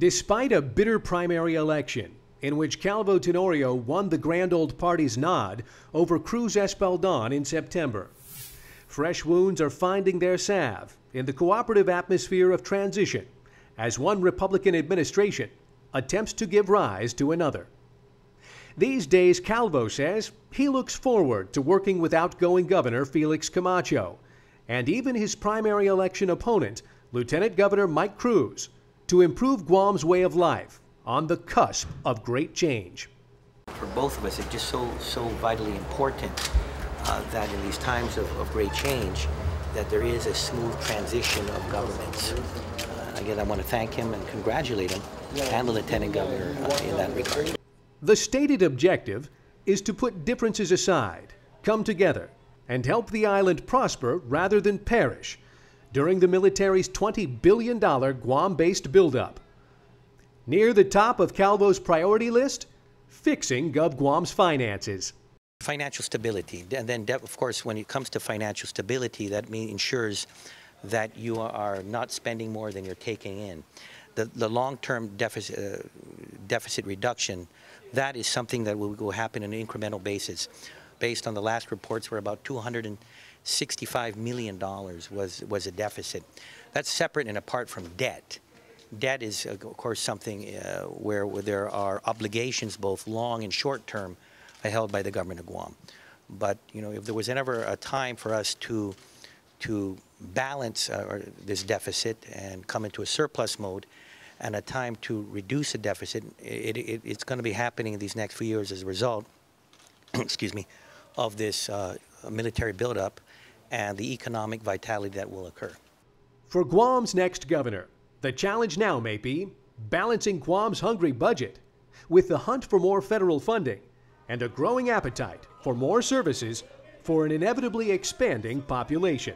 Despite a bitter primary election in which Calvo Tenorio won the Grand Old Party's nod over Cruz Espaldon in September, fresh wounds are finding their salve in the cooperative atmosphere of transition as one Republican administration attempts to give rise to another. These days, Calvo says he looks forward to working with outgoing Governor Felix Camacho and even his primary election opponent, Lieutenant Governor Mike Cruz, to improve Guam's way of life on the cusp of great change. For both of us, it's just so vitally important that in these times of great change, that there is a smooth transition of governments. Again, I want to thank him and congratulate him and the Lieutenant Governor in that regard. The stated objective is to put differences aside, come together, and help the island prosper rather than perish during the military's $20 billion Guam-based buildup. Near the top of Calvo's priority list, fixing GovGuam's finances. Financial stability, and then of course when it comes to financial stability, that ensures that you are not spending more than you're taking in. The long-term deficit reduction, that is something that will happen on an incremental basis. Based on the last reports, where about $265 million was a deficit. That's separate and apart from debt. Debt is, of course, something where there are obligations, both long and short term, held by the government of Guam. But if there was ever a time for us to balance this deficit and come into a surplus mode, and a time to reduce the deficit, it's going to be happening in these next few years as a result, excuse me, of this military buildup and the economic vitality that will occur. For Guam's next governor, the challenge now may be balancing Guam's hungry budget with the hunt for more federal funding and a growing appetite for more services for an inevitably expanding population.